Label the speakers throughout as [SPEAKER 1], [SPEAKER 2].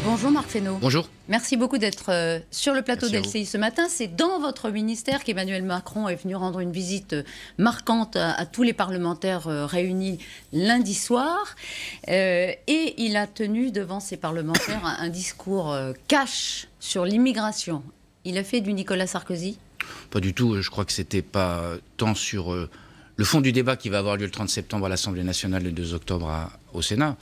[SPEAKER 1] Bonjour Marc Fesneau.
[SPEAKER 2] Bonjour.
[SPEAKER 1] Merci beaucoup d'être sur le plateau
[SPEAKER 2] Merci
[SPEAKER 1] d'LCI ce matin. C'est dans votre ministère qu'Emmanuel Macron est venu rendre une visite marquante à tous les parlementaires réunis lundi soir. Et il a tenu devant ces parlementaires un discours cash sur l'immigration. Il a fait du Nicolas Sarkozy?
[SPEAKER 2] Pas du tout. Je crois que c'était pas tant sur le fond du débat qui va avoir lieu le 30 septembre à l'Assemblée nationale et le 2 octobre au Sénat.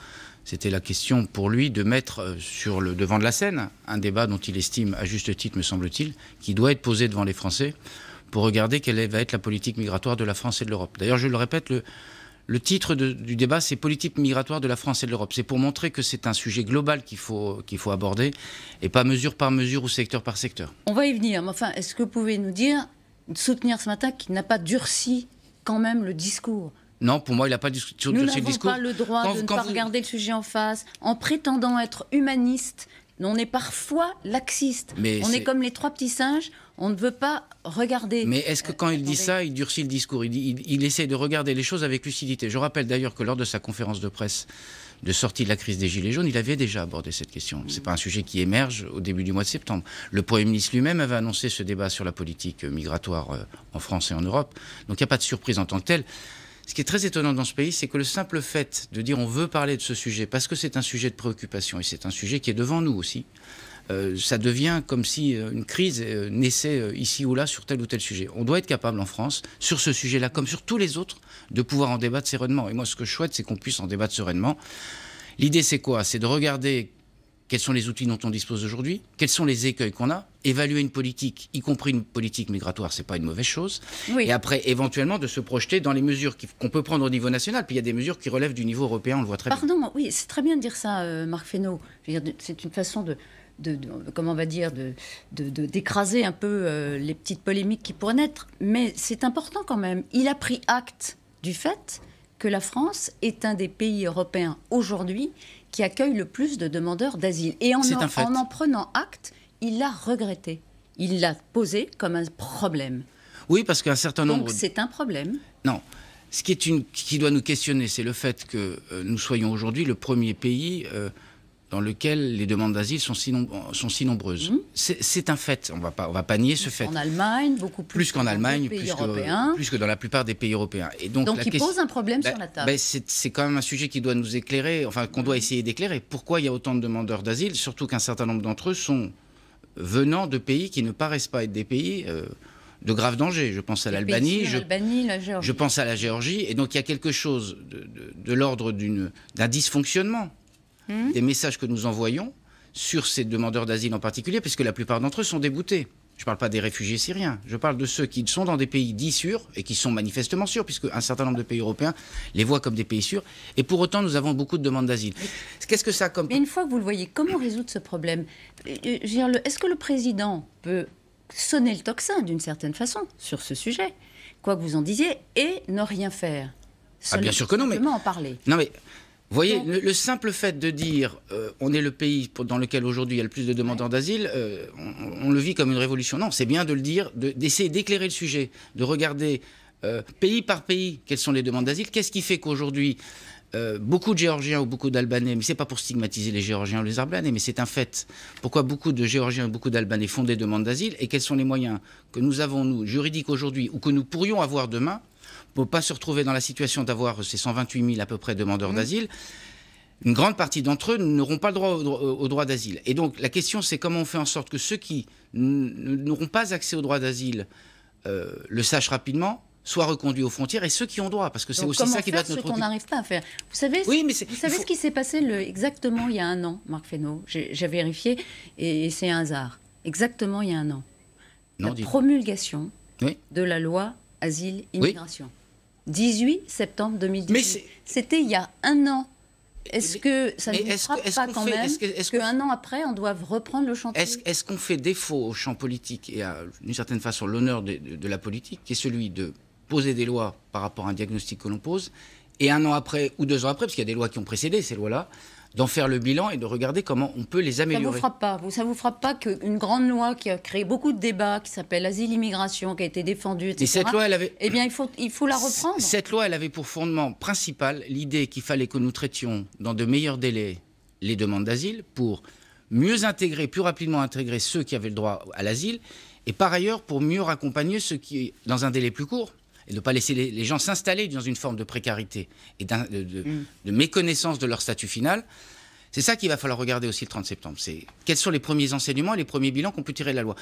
[SPEAKER 2] C'était la question pour lui de mettre sur le devant de la scène un débat dont il estime, à juste titre me semble-t-il, qui doit être posé devant les Français pour regarder quelle va être la politique migratoire de la France et de l'Europe. D'ailleurs, je le répète, le titre du débat, c'est « Politique migratoire de la France et de l'Europe ». C'est pour montrer que c'est un sujet global qu'il faut aborder et pas mesure par mesure ou secteur par secteur.
[SPEAKER 1] On va y venir, mais enfin, est-ce que vous pouvez nous dire, soutenir ce matin qu'il n'a pas durci quand même le discours?
[SPEAKER 2] Non, pour moi, il n'a pas durci le discours.
[SPEAKER 1] Nous n'avons pas le droit de ne pas regarder le sujet en face. En prétendant être humaniste, on est parfois laxiste. On est comme les trois petits singes, on ne veut pas regarder.
[SPEAKER 2] Mais est-ce que quand il dit ça, il durcit le discours? Il essaie de regarder les choses avec lucidité. Je rappelle d'ailleurs que lors de sa conférence de presse de sortie de la crise des Gilets jaunes, il avait déjà abordé cette question. Ce n'est pas un sujet qui émerge au début du mois de septembre. Le Premier ministre lui-même avait annoncé ce débat sur la politique migratoire en France et en Europe. Donc il n'y a pas de surprise en tant que telle. Ce qui est très étonnant dans ce pays, c'est que le simple fait de dire on veut parler de ce sujet, parce que c'est un sujet de préoccupation, et c'est un sujet qui est devant nous aussi, ça devient comme si une crise naissait ici ou là sur tel ou tel sujet. On doit être capable en France, sur ce sujet-là, comme sur tous les autres, de pouvoir en débattre sereinement. Et moi, ce que je souhaite, c'est qu'on puisse en débattre sereinement. L'idée, c'est quoi? C'est de regarder quels sont les outils dont on dispose aujourd'hui, quels sont les écueils qu'on a, évaluer une politique, y compris une politique migratoire, c'est pas une mauvaise chose, oui. Et après, éventuellement, de se projeter dans les mesures qu'on peut prendre au niveau national, puis il y a des mesures qui relèvent du niveau européen, on le voit très bien.
[SPEAKER 1] Pardon, oui, c'est très bien de dire ça, Marc Fesneau. C'est une façon comment on va dire, d'écraser un peu les petites polémiques qui pourraient naître, mais c'est important quand même. Il a pris acte du fait que la France est un des pays européens aujourd'hui qui accueille le plus de demandeurs d'asile. Et en en prenant acte, il l'a regretté. Il l'a posé comme un problème.
[SPEAKER 2] Oui, parce qu'un certain nombre...
[SPEAKER 1] Donc c'est un problème.
[SPEAKER 2] Non. Ce qui doit nous questionner, c'est le fait que nous soyons aujourd'hui le premier pays dans lequel les demandes d'asile sont si nombreuses. C'est un fait. On va pas nier ce fait.
[SPEAKER 1] En Allemagne, beaucoup plus
[SPEAKER 2] qu'en Allemagne, plus que dans la plupart des pays européens. Et donc
[SPEAKER 1] il pose un problème sur la table.
[SPEAKER 2] C'est quand même un sujet qui doit nous éclairer, enfin qu'on doit essayer d'éclairer. Pourquoi il y a autant de demandeurs d'asile, surtout qu'un certain nombre d'entre eux sont venant de pays qui ne paraissent pas être des pays de grave danger. Je pense à l'Albanie, je pense à la Géorgie. Et donc il y a quelque chose de l'ordre d'un dysfonctionnement des messages que nous envoyons sur ces demandeurs d'asile en particulier, puisque la plupart d'entre eux sont déboutés. Je ne parle pas des réfugiés syriens, je parle de ceux qui sont dans des pays dits sûrs, et qui sont manifestement sûrs, puisque un certain nombre de pays européens les voient comme des pays sûrs, et pour autant nous avons beaucoup de demandes d'asile. Qu'est-ce que ça comme...
[SPEAKER 1] Mais une fois que vous le voyez, comment résoudre ce problème? Est-ce que le président peut sonner le tocsin d'une certaine façon sur ce sujet, quoi que vous en disiez, et ne rien faire?
[SPEAKER 2] Bien sûr que non, mais...
[SPEAKER 1] en parler.
[SPEAKER 2] Non mais... Vous voyez, le simple fait de dire on est le pays dans lequel aujourd'hui il y a le plus de demandeurs d'asile, on le vit comme une révolution. Non, c'est bien de le dire, d'essayer d'éclairer le sujet, de regarder pays par pays quelles sont les demandes d'asile. Qu'est-ce qui fait qu'aujourd'hui, beaucoup de Géorgiens ou beaucoup d'Albanais, mais ce n'est pas pour stigmatiser les Géorgiens ou les Albanais, mais c'est un fait. Pourquoi beaucoup de Géorgiens ou beaucoup d'Albanais font des demandes d'asile et quels sont les moyens que nous avons, nous, juridiques aujourd'hui, ou que nous pourrions avoir demain, pour ne pas se retrouver dans la situation d'avoir ces 128 000 à peu près demandeurs d'asile. Une grande partie d'entre eux n'auront pas le droit au droit d'asile. Et donc la question, c'est comment on fait en sorte que ceux qui n'auront pas accès au droit d'asile le sachent rapidement, soient reconduits aux frontières, et ceux qui ont droit, parce que c'est aussi ça qui doit être notre...
[SPEAKER 1] ce qu'on n'arrive pas à faire. Vous savez, ce qui s'est passé exactement il y a un an, Marc Fesneau? J'ai vérifié, et c'est un hasard. Exactement il y a un an. La promulgation de la loi Asile-Immigration. 18 septembre 2018. C'était il y a un an. Est-ce que ça ne nous frappe pas quand même qu'un an après, on doit reprendre le chantier?
[SPEAKER 2] Est-ce qu'on fait défaut au champ politique et à, d'une certaine façon, l'honneur de la politique, qui est celui de poser des lois par rapport à un diagnostic que l'on pose, et un an après ou 2 ans après, parce qu'il y a des lois qui ont précédé ces lois-là, d'en faire le bilan et de regarder comment on peut les améliorer.
[SPEAKER 1] Ça vous frappe pas qu'une grande loi qui a créé beaucoup de débats, qui s'appelle Asile-Immigration, qui a été défendue, etc.
[SPEAKER 2] Et cette loi, elle avait...
[SPEAKER 1] Eh bien, il faut la reprendre.
[SPEAKER 2] Cette loi, elle avait pour fondement principal l'idée qu'il fallait que nous traitions dans de meilleurs délais les demandes d'asile pour mieux intégrer, plus rapidement intégrer ceux qui avaient le droit à l'asile, et par ailleurs pour mieux raccompagner ceux qui, dans un délai plus court, et ne pas laisser les gens s'installer dans une forme de précarité et de méconnaissance de leur statut final. C'est ça qu'il va falloir regarder aussi le 30 septembre. C'est quels sont les premiers enseignements et les premiers bilans qu'on peut tirer de la loi.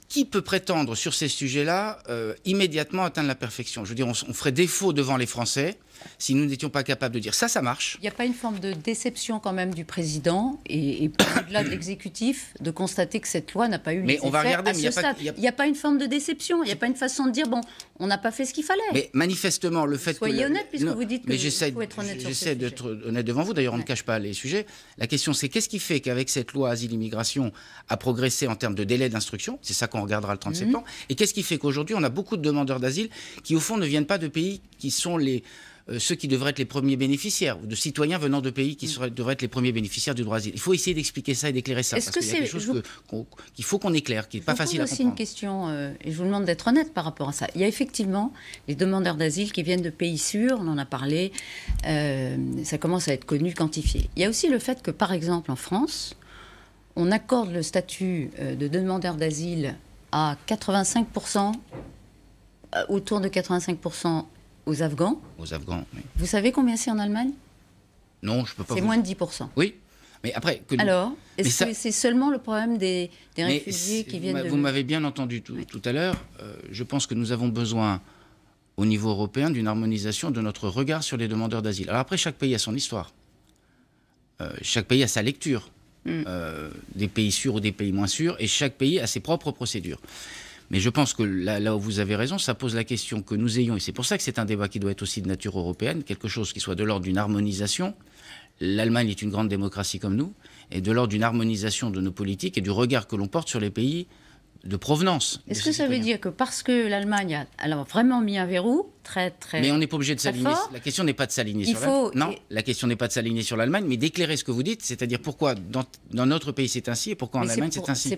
[SPEAKER 2] Qui peut prétendre sur ces sujets-là immédiatement atteindre la perfection? Je veux dire, on ferait défaut devant les Français si nous n'étions pas capables de dire ça marche.
[SPEAKER 1] Il n'y a pas une forme de déception quand même du président et au-delà de l'exécutif de constater que cette loi n'a pas eu les effets à ce stade. Il n'y a pas une forme de déception, il n'y a pas une façon de dire bon, on n'a pas fait ce qu'il fallait.
[SPEAKER 2] Mais manifestement, le fait
[SPEAKER 1] Soyez honnête puisque vous dites que
[SPEAKER 2] j'essaie
[SPEAKER 1] faut être honnête sur
[SPEAKER 2] j'essaie d'être honnête devant vous, d'ailleurs on ne cache pas les sujets. La question c'est qu'est-ce qui fait qu'avec cette loi asile-immigration a progressé en termes de délai d'instruction, c'est ça qu'on regardera le 30 septembre, et qu'est-ce qui fait qu'aujourd'hui on a beaucoup de demandeurs d'asile qui au fond ne viennent pas de pays qui sont ceux qui devraient être les premiers bénéficiaires, ou de citoyens venant de pays qui devraient être les premiers bénéficiaires du droit d'asile. Il faut essayer d'expliquer ça et d'éclairer ça, parce qu'il y a quelque chose qu'il faut qu'on éclaire, qui n'est pas facile à comprendre.
[SPEAKER 1] C'est aussi une question, et je vous demande d'être honnête par rapport à ça. Il y a effectivement les demandeurs d'asile qui viennent de pays sûrs, on en a parlé, ça commence à être connu, quantifié. Il y a aussi le fait que, par exemple, en France, on accorde le statut de demandeur d'asile à 85%, autour de 85% aux Afghans.
[SPEAKER 2] Aux Afghans, oui.
[SPEAKER 1] Vous savez combien c'est en Allemagne?
[SPEAKER 2] Non, je ne peux pas.
[SPEAKER 1] C'est moins de 10%.
[SPEAKER 2] Oui, mais après...
[SPEAKER 1] Alors, est-ce que c'est seulement le problème des réfugiés qui viennent de...
[SPEAKER 2] Vous m'avez bien entendu tout à l'heure. Je pense que nous avons besoin, au niveau européen, d'une harmonisation de notre regard sur les demandeurs d'asile. Alors après, chaque pays a son histoire. Chaque pays a sa lecture. Des pays sûrs ou des pays moins sûrs. Et chaque pays a ses propres procédures. Mais je pense que là où vous avez raison, ça pose la question que nous ayons, et c'est pour ça que c'est un débat qui doit être aussi de nature européenne, quelque chose qui soit de l'ordre d'une harmonisation. L'Allemagne est une grande démocratie comme nous, et de l'ordre d'une harmonisation de nos politiques et du regard que l'on porte sur les pays de provenance.
[SPEAKER 1] Est-ce que ça veut dire que parce que l'Allemagne a vraiment mis un verrou très
[SPEAKER 2] Mais on n'est pas obligé de s'aligner. La question n'est pas de s'aligner sur l'Allemagne. Non, la question n'est pas de s'aligner sur l'Allemagne, mais d'éclairer ce que vous dites, c'est-à-dire pourquoi dans notre pays c'est ainsi et pourquoi en Allemagne c'est ainsi.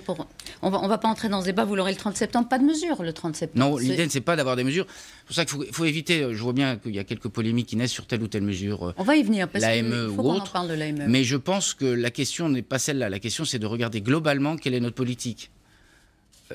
[SPEAKER 1] On va pas entrer dans ce débat, vous l'aurez le 30 septembre, pas de mesures le 30 septembre.
[SPEAKER 2] Non, l'idée c'est pas d'avoir des mesures. C'est pour ça qu'il faut éviter, je vois bien qu'il y a quelques polémiques qui naissent sur telle ou telle mesure.
[SPEAKER 1] On va y venir, parce
[SPEAKER 2] l'AME
[SPEAKER 1] qu'il faut qu'on en parle de l'AME.
[SPEAKER 2] Mais je pense que la question n'est pas celle-là. La question c'est de regarder globalement quelle est notre politique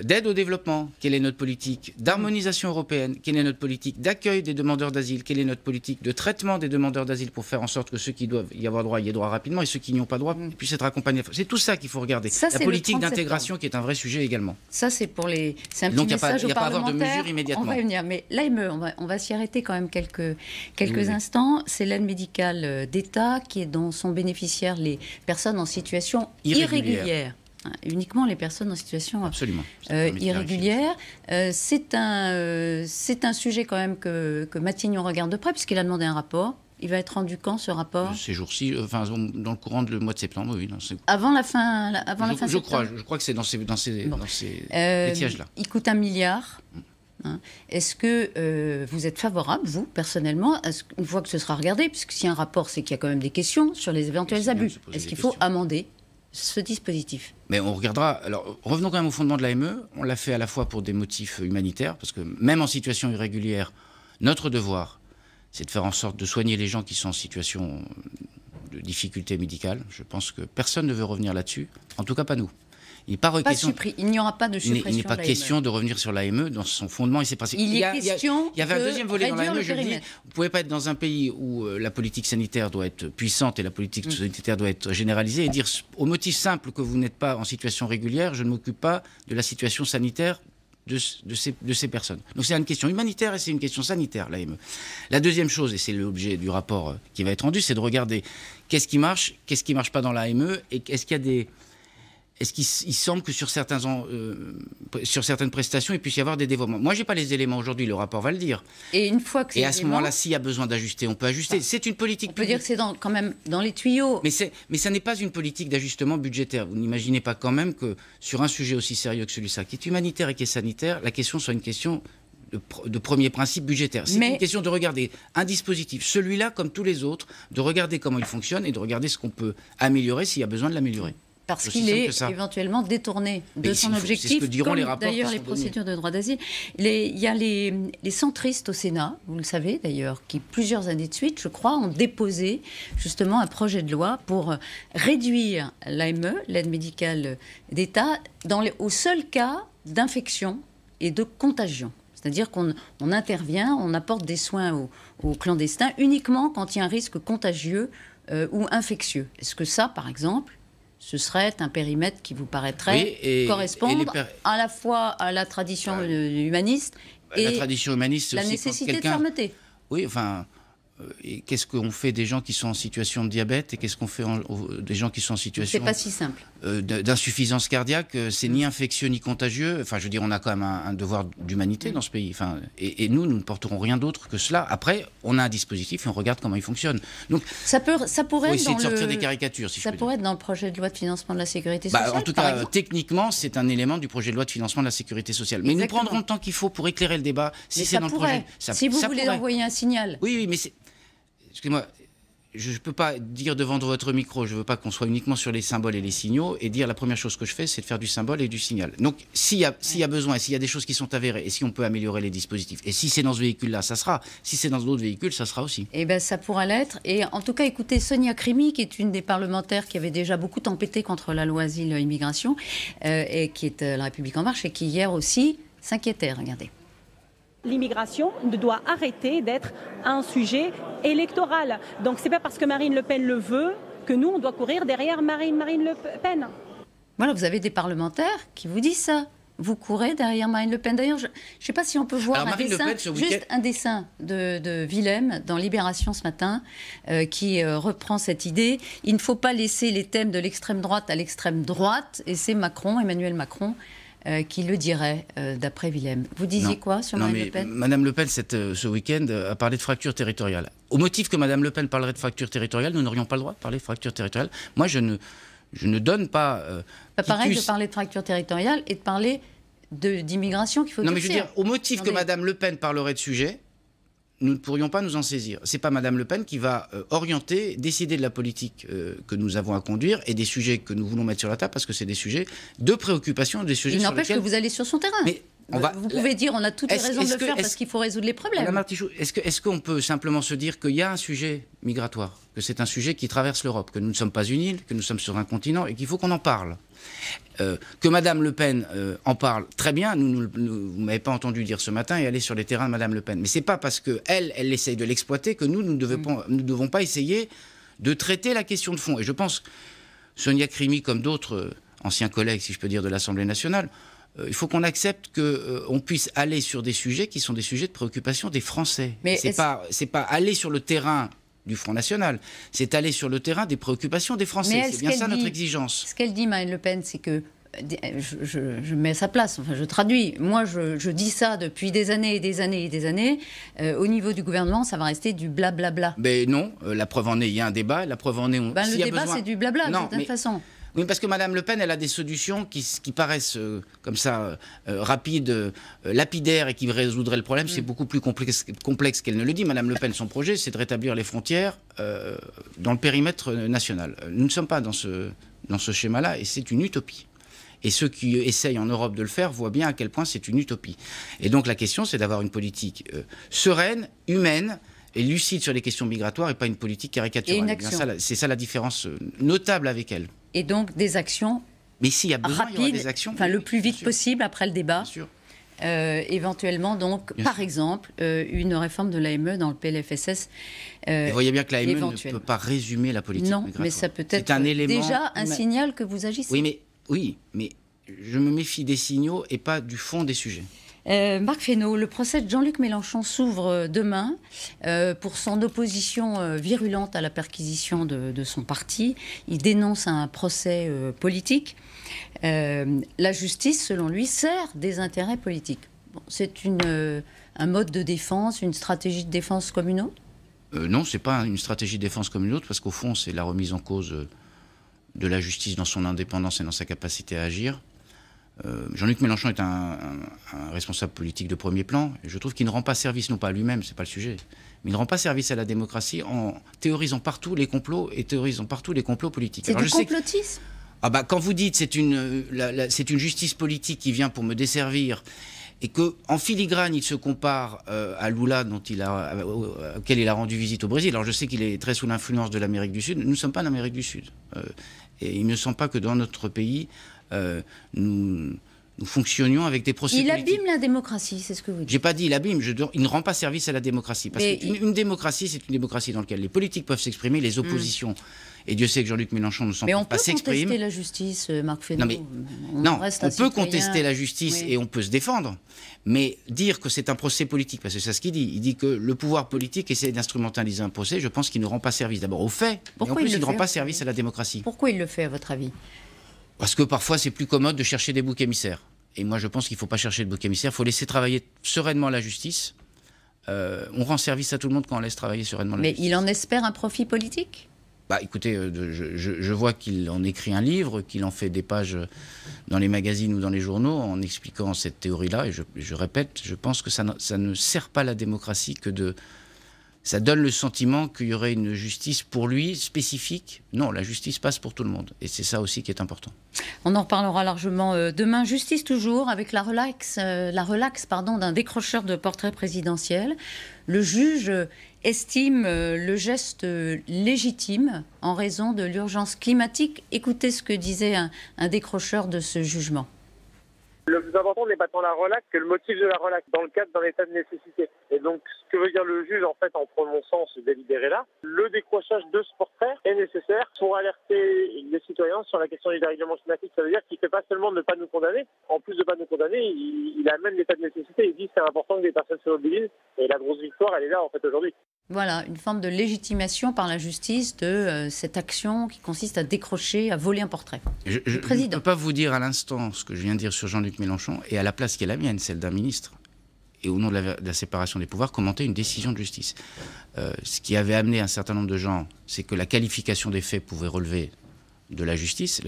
[SPEAKER 2] d'aide au développement, quelle est notre politique d'harmonisation européenne, quelle est notre politique d'accueil des demandeurs d'asile, quelle est notre politique de traitement des demandeurs d'asile pour faire en sorte que ceux qui doivent y avoir droit y aient droit rapidement et ceux qui n'y ont pas droit puissent être accompagnés. C'est tout ça qu'il faut regarder.
[SPEAKER 1] Ça,
[SPEAKER 2] la politique d'intégration qui est un vrai sujet également.
[SPEAKER 1] Ça, c'est pour les... C'est un petit
[SPEAKER 2] Donc,
[SPEAKER 1] message aux parlementaires. Donc, il n'y a pas à avoir de mesures immédiatement. On va y venir. Mais l'AME, on va s'y arrêter quand même quelques instants. C'est l'aide médicale d'État dont sont bénéficiaires les personnes en situation irrégulière. Uniquement les personnes en situation irrégulière. C'est un sujet quand même que Matignon regarde de près, puisqu'il a demandé un rapport. Il va être rendu quand, ce rapport?
[SPEAKER 2] Ces jours-ci, dans le courant du mois de septembre, oui.
[SPEAKER 1] Avant la fin
[SPEAKER 2] je crois que c'est dans ces étiages-là.
[SPEAKER 1] Il coûte 1 milliard. Est-ce que vous êtes favorable, vous, personnellement, une fois que ce sera regardé, puisque s'il y a un rapport, c'est qu'il y a quand même des questions sur les éventuels abus. Est-ce qu'il faut amender ce dispositif?
[SPEAKER 2] Mais on regardera. Alors, revenons quand même au fondement de l'AME. On l'a fait à la fois pour des motifs humanitaires, parce que même en situation irrégulière, notre devoir, c'est de faire en sorte de soigner les gens qui sont en situation de difficulté médicale. Je pense que personne ne veut revenir là-dessus, en tout cas pas nous. Il
[SPEAKER 1] n'y aura pas de suppression.
[SPEAKER 2] Il n'est pas question de revenir sur l'AME dans son fondement et ses principes.
[SPEAKER 1] Il y
[SPEAKER 2] avait un deuxième volet dans l'AME, je le dis. Vous ne pouvez pas être dans un pays où la politique sanitaire doit être puissante et la politique sanitaire doit être généralisée et dire au motif simple que vous n'êtes pas en situation régulière, je ne m'occupe pas de la situation sanitaire de ces personnes. Donc c'est une question humanitaire et c'est une question sanitaire, l'AME. La deuxième chose, et c'est l'objet du rapport qui va être rendu, c'est de regarder qu'est-ce qui marche pas dans l'AME et est-ce qu'il semble que sur certaines prestations, il puisse y avoir des dévoiements. Moi, je n'ai pas les éléments aujourd'hui, le rapport va le dire.
[SPEAKER 1] Et une fois que
[SPEAKER 2] à ce moment-là, s'il y a besoin d'ajuster, on peut ajuster. C'est une politique publique.
[SPEAKER 1] On peut dire que c'est quand même dans les tuyaux.
[SPEAKER 2] Mais ça n'est pas une politique d'ajustement budgétaire. Vous n'imaginez pas quand même que sur un sujet aussi sérieux que celui-là, qui est humanitaire et qui est sanitaire, la question soit une question de premier principe budgétaire. C'est une question de regarder un dispositif, celui-là comme tous les autres, de regarder comment il fonctionne et de regarder ce qu'on peut améliorer s'il y a besoin de l'améliorer.
[SPEAKER 1] Parce qu'il est éventuellement détourné de son objectif,
[SPEAKER 2] c'est ce que diront
[SPEAKER 1] comme
[SPEAKER 2] les rapports
[SPEAKER 1] d'ailleurs les procédures de droit d'asile. Il y a les centristes au Sénat, vous le savez d'ailleurs, qui plusieurs années de suite, je crois, ont déposé justement un projet de loi pour réduire l'AME, l'aide médicale d'État, au seul cas d'infection et de contagion. C'est-à-dire qu'on intervient, on apporte des soins aux clandestins uniquement quand il y a un risque contagieux ou infectieux. Est-ce que ça, par exemple, ce serait un périmètre qui vous paraîtrait correspondre à la fois à la tradition humaniste et
[SPEAKER 2] la tradition humaniste,
[SPEAKER 1] la nécessité de fermeté.
[SPEAKER 2] Oui, enfin, et qu'est-ce qu'on fait des gens qui sont en situation de diabète et qu'est-ce qu'on fait des gens qui sont en situation...
[SPEAKER 1] C'est pas si simple.
[SPEAKER 2] D'insuffisance cardiaque, c'est ni infectieux ni contagieux. Enfin, je veux dire, on a quand même un devoir d'humanité dans ce pays. Enfin, et nous ne porterons rien d'autre que cela. Après, on a un dispositif et on regarde comment il fonctionne. Donc,
[SPEAKER 1] ça pourrait être
[SPEAKER 2] essayer de sortir des caricatures, si je peux dire.
[SPEAKER 1] Ça pourrait être dans le projet de loi de financement de la sécurité sociale,
[SPEAKER 2] en tout cas, techniquement, c'est un élément du projet de loi de financement de la sécurité sociale. Mais nous prendrons le temps qu'il faut pour éclairer le débat. Si c'est dans le projet,
[SPEAKER 1] si vous voulez envoyer un signal.
[SPEAKER 2] Oui, mais c'est... Excusez-moi, je ne peux pas dire devant votre micro, je ne veux pas qu'on soit uniquement sur les symboles et les signaux, et dire la première chose que je fais, c'est de faire du symbole et du signal. Donc, s'il y a besoin, s'il y a des choses qui sont avérées, et si on peut améliorer les dispositifs, et si c'est dans ce véhicule-là, ça sera. Si c'est dans d'autres véhicules, ça sera aussi.
[SPEAKER 1] Eh bien, ça pourra l'être. Et en tout cas, écoutez, Sonia Crimi, qui est une des parlementaires qui avait déjà beaucoup tempêté contre la loi asile-immigration, et qui est La République En Marche, et qui hier aussi s'inquiétait. Regardez.
[SPEAKER 3] L'immigration doit arrêter d'être un sujet électoral. Donc c'est pas parce que Marine Le Pen le veut que nous, on doit courir derrière Marine Le Pen.
[SPEAKER 1] Voilà, vous avez des parlementaires qui vous disent ça. Vous courez derrière Marine Le Pen. D'ailleurs, je ne sais pas si on peut voir un dessin, juste un dessin de Willem dans Libération ce matin, qui reprend cette idée. Il ne faut pas laisser les thèmes de l'extrême droite à l'extrême droite. Et c'est Emmanuel Macron, qui le dirait, d'après Willem. Vous disiez quoi sur Marine Le Pen ?
[SPEAKER 2] Madame Le Pen, ce week-end, a parlé de fracture territoriale. Au motif que Madame Le Pen parlerait de fracture territoriale, nous n'aurions pas le droit de parler de fracture territoriale. Moi, je ne donne pas...
[SPEAKER 1] pas pareil de parler de fracture territoriale et de parler d'immigration qu'il faut
[SPEAKER 2] Non, mais je veux dire, au motif que Madame Le Pen parlerait de sujet, nous ne pourrions pas nous en saisir. Ce n'est pas Madame Le Pen qui va orienter, décider de la politique que nous avons à conduire et des sujets que nous voulons mettre sur la table, parce que c'est des sujets de préoccupation, des sujets sur lesquels...
[SPEAKER 1] Il n'empêche que vous allez sur son terrain. Mais vous pouvez dire on a toutes les raisons de le faire parce qu'il faut résoudre les problèmes.
[SPEAKER 2] Madame Artichaut, est-ce qu'on peut simplement se dire qu'il y a un sujet migratoire, que c'est un sujet qui traverse l'Europe, que nous ne sommes pas une île, que nous sommes sur un continent et qu'il faut qu'on en parle, que Madame Le Pen en parle très bien. Vous ne m'avez pas entendu dire ce matin et aller sur les terrains de Madame Le Pen. Mais ce n'est pas parce qu'elle essaye de l'exploiter que nous ne devons pas essayer de traiter la question de fond. Et je pense, Sonia Crimi, comme d'autres anciens collègues, si je peux dire, de l'Assemblée nationale, il faut qu'on accepte qu'on puisse aller sur des sujets qui sont des sujets de préoccupation des Français. Mais c'est pas aller sur le terrain du Front National, c'est aller sur le terrain des préoccupations des Français. C'est bien ça notre exigence.
[SPEAKER 1] Ce qu'elle dit, Marine Le Pen, c'est que je mets à sa place, enfin je traduis. Moi, je dis ça depuis des années et des années et des années. Au niveau du gouvernement, ça va rester du blablabla.
[SPEAKER 2] Mais non, la preuve en est, il y a un débat. La preuve en est...
[SPEAKER 1] le débat, c'est du blabla, d'une certaine façon.
[SPEAKER 2] Oui, parce que Madame Le Pen, elle a des solutions qui paraissent comme ça rapides, lapidaires et qui résoudraient le problème. C'est beaucoup plus complexe qu'elle ne le dit. Madame Le Pen, son projet, c'est de rétablir les frontières dans le périmètre national. Nous ne sommes pas dans ce schéma-là et c'est une utopie. Et ceux qui essayent en Europe de le faire voient bien à quel point c'est une utopie. Et donc la question, c'est d'avoir une politique sereine, humaine, et lucide sur les questions migratoires et pas une politique caricaturale. C'est ça la différence notable avec elle.
[SPEAKER 1] Et donc des actions
[SPEAKER 2] mais s'il y a besoin,
[SPEAKER 1] rapides,
[SPEAKER 2] il y aura des actions.
[SPEAKER 1] Le plus vite possible après le débat. Bien sûr. Éventuellement, donc, par exemple, une réforme de l'AME dans le PLFSS.
[SPEAKER 2] Vous voyez bien que l'AME ne peut pas résumer la politique migratoire.
[SPEAKER 1] Non, mais ça peut être déjà un signal que vous agissez.
[SPEAKER 2] Oui, mais je me méfie des signaux et pas du fond des sujets.
[SPEAKER 1] Marc Fesneau, le procès de Jean-Luc Mélenchon s'ouvre demain pour son opposition virulente à la perquisition de son parti. Il dénonce un procès politique. La justice, selon lui, sert des intérêts politiques. Bon, c'est un mode de défense, une stratégie de défense comme une autre ?
[SPEAKER 2] Non, ce n'est pas une stratégie de défense comme une autre, parce qu'au fond, c'est la remise en cause de la justice dans son indépendance et dans sa capacité à agir. Jean-Luc Mélenchon est un responsable politique de premier plan. Et je trouve qu'il ne rend pas service, non pas à lui-même, c'est pas le sujet, mais il ne rend pas service à la démocratie en théorisant partout les complots et théorisant partout les complots politiques.
[SPEAKER 1] C'est du complotisme ?
[SPEAKER 2] Ah bah, quand vous dites c'est une justice politique qui vient pour me desservir, et qu'en filigrane, il se compare à Lula, auquel il a rendu visite au Brésil. Alors je sais qu'il est très sous l'influence de l'Amérique du Sud. Nous ne sommes pas l'Amérique du Sud. Et il ne me semble pas que dans notre pays, nous fonctionnions avec des procédures politiques.
[SPEAKER 1] Il abîme la démocratie, c'est ce que vous dites.
[SPEAKER 2] J'ai pas dit il abîme, il ne rend pas service à la démocratie. Parce qu'une démocratie, c'est une démocratie dans laquelle les politiques peuvent s'exprimer, les oppositions. Et Dieu sait que Jean-Luc Mélenchon ne s'en pas s'exprime.
[SPEAKER 1] Mais on peut contester la justice, Marc Fesneau.
[SPEAKER 2] Non, on peut contester la justice et on peut se défendre. Mais dire que c'est un procès politique, parce que c'est ce qu'il dit. Il dit que le pouvoir politique essaie d'instrumentaliser un procès. Je pense qu'il ne rend pas service d'abord aux faits, mais en plus il ne rend pas service à la démocratie.
[SPEAKER 1] Pourquoi il le fait, à votre avis?
[SPEAKER 2] Parce que parfois c'est plus commode de chercher des boucs émissaires. Et moi je pense qu'il ne faut pas chercher de boucs émissaires. Il faut laisser travailler sereinement la justice. On rend service à tout le monde quand on laisse travailler sereinement la justice.
[SPEAKER 1] Mais il en espère un profit politique?
[SPEAKER 2] Bah, écoutez, je vois qu'il en écrit un livre, qu'il en fait des pages dans les magazines ou dans les journaux en expliquant cette théorie-là. Et je répète, je pense que ça ne sert pas la démocratie que de... Ça donne le sentiment qu'il y aurait une justice pour lui spécifique. Non, la justice passe pour tout le monde. Et c'est ça aussi qui est important.
[SPEAKER 1] On en reparlera largement demain. Justice toujours, avec la relaxe d'un décrocheur de portrait présidentiel. Le juge estime le geste légitime en raison de l'urgence climatique. Écoutez ce que disait un décrocheur de ce jugement.
[SPEAKER 4] Le plus important n'est pas tant la relaxe que le motif de la relaxe dans le cadre d'un état de nécessité. Et donc, ce que veut dire le juge, en fait, en prononçant ce délibéré-là, le décrochage de ce portrait est nécessaire pour alerter les citoyens sur la question du dérèglement climatique. Ça veut dire qu'il ne fait pas seulement de ne pas nous condamner. En plus de ne pas nous condamner, il amène l'état de nécessité. Il dit que c'est important que des personnes se mobilisent. Et la grosse victoire, elle est là, en fait, aujourd'hui.
[SPEAKER 1] Voilà, une forme de légitimation par la justice de cette action qui consiste à décrocher, à voler un portrait.
[SPEAKER 2] Je ne peux pas vous dire à l'instant ce que je viens de dire sur Jean-Luc Mélenchon, et à la place qui est la mienne, celle d'un ministre, et au nom de la séparation des pouvoirs, commenter une décision de justice. Ce qui avait amené un certain nombre de gens, c'est que la qualification des faits pouvait relever de la justice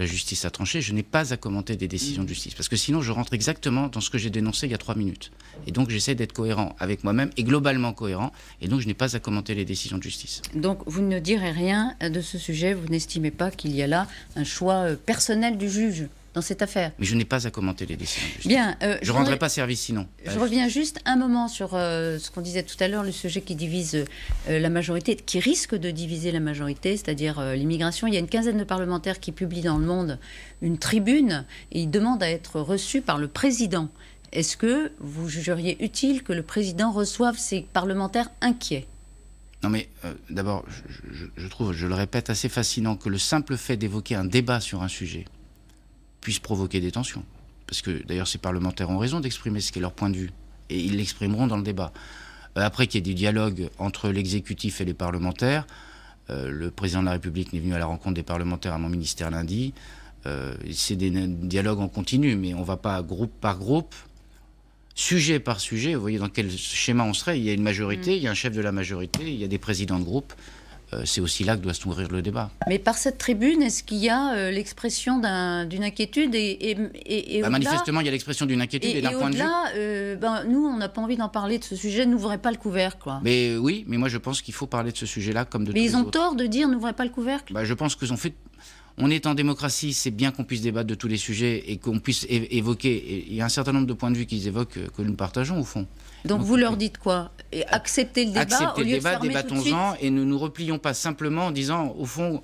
[SPEAKER 2] a tranché, je n'ai pas à commenter des décisions de justice, parce que sinon je rentre exactement dans ce que j'ai dénoncé il y a 3 minutes. Et donc j'essaie d'être cohérent avec moi-même, et globalement cohérent, et donc je n'ai pas à commenter les décisions de justice. Donc
[SPEAKER 1] vous ne direz rien de ce sujet, vous n'estimez pas qu'il y a là un choix personnel du juge dans cette affaire?
[SPEAKER 2] Mais je n'ai pas à commenter les décisions de justice.
[SPEAKER 1] Bien,
[SPEAKER 2] je ne rendrai pas service sinon.
[SPEAKER 1] Je reviens juste un moment sur ce qu'on disait tout à l'heure, le sujet qui divise la majorité, qui risque de diviser la majorité, c'est-à-dire l'immigration. Il y a une quinzaine de parlementaires qui publient dans Le Monde une tribune et ils demandent à être reçus par le président. Est-ce que vous jugeriez utile que le président reçoive ces parlementaires inquiets?
[SPEAKER 2] Non mais d'abord, je trouve, je le répète, assez fascinant que le simple fait d'évoquer un débat sur un sujet puisse provoquer des tensions. Parce que d'ailleurs ces parlementaires ont raison d'exprimer ce qu'est leur point de vue. Et ils l'exprimeront dans le débat. Après qu'il y ait du dialogue entre l'exécutif et les parlementaires, le président de la République n'est venu à la rencontre des parlementaires à mon ministère lundi. C'est des dialogues en continu, mais on ne va pas groupe par groupe, sujet par sujet. Vous voyez dans quel schéma on serait. Il y a une majorité, il y a un chef de la majorité, il y a des présidents de groupe. C'est aussi là que doit se nourrir le débat.
[SPEAKER 1] Mais par cette tribune, est-ce qu'il y a l'expression d'une inquiétude et
[SPEAKER 2] manifestement, il y a l'expression d'une inquiétude et d'un point de vue.
[SPEAKER 1] Nous, on n'a pas envie d'en parler de ce sujet, n'ouvrez pas le couvercle, quoi.
[SPEAKER 2] Mais oui, mais moi je pense qu'il faut parler de ce sujet-là comme de tous les autres.
[SPEAKER 1] Mais ils ont tort de dire n'ouvrez pas le couvercle.
[SPEAKER 2] Je pense qu'ils ont fait... On est en démocratie, c'est bien qu'on puisse débattre de tous les sujets et qu'on puisse évoquer. Et il y a un certain nombre de points de vue qu'ils évoquent que nous partageons au fond.
[SPEAKER 1] Donc vous leur dites quoi? Acceptez le débat.
[SPEAKER 2] Acceptez le débat, débattons-en et ne nous replions pas simplement en disant, au fond,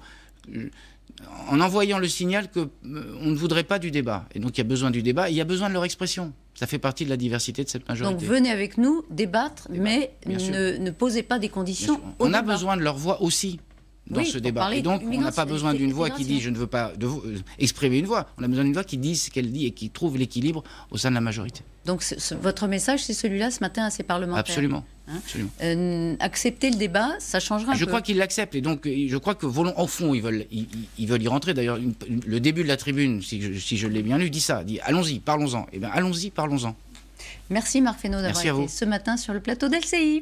[SPEAKER 2] en envoyant le signal qu'on ne voudrait pas du débat. Et donc il y a besoin du débat et il y a besoin de leur expression. Ça fait partie de la diversité de cette majorité.
[SPEAKER 1] Donc venez avec nous débattre, mais ne posez pas des conditions.
[SPEAKER 2] On a besoin de leur voix aussi dans ce débat. Et donc, on n'a pas besoin d'une voix qui dit « je ne veux pas exprimer une voix ». On a besoin d'une voix qui dit ce qu'elle dit et qui trouve l'équilibre au sein de la majorité.
[SPEAKER 1] Donc, votre message, c'est celui-là ce matin à ces parlementaires?
[SPEAKER 2] Absolument.
[SPEAKER 1] Absolument. Accepter le débat, ça changera un peu.
[SPEAKER 2] Je crois qu'ils l'acceptent. Et donc, je crois que, au fond, ils veulent y rentrer. D'ailleurs, le début de la tribune, si je l'ai bien lu, dit ça. Dit « allons-y, parlons-en ». Eh bien, allons-y, parlons-en.
[SPEAKER 1] Merci Marc Fesneau d'avoir été ce matin sur le plateau d'LCI.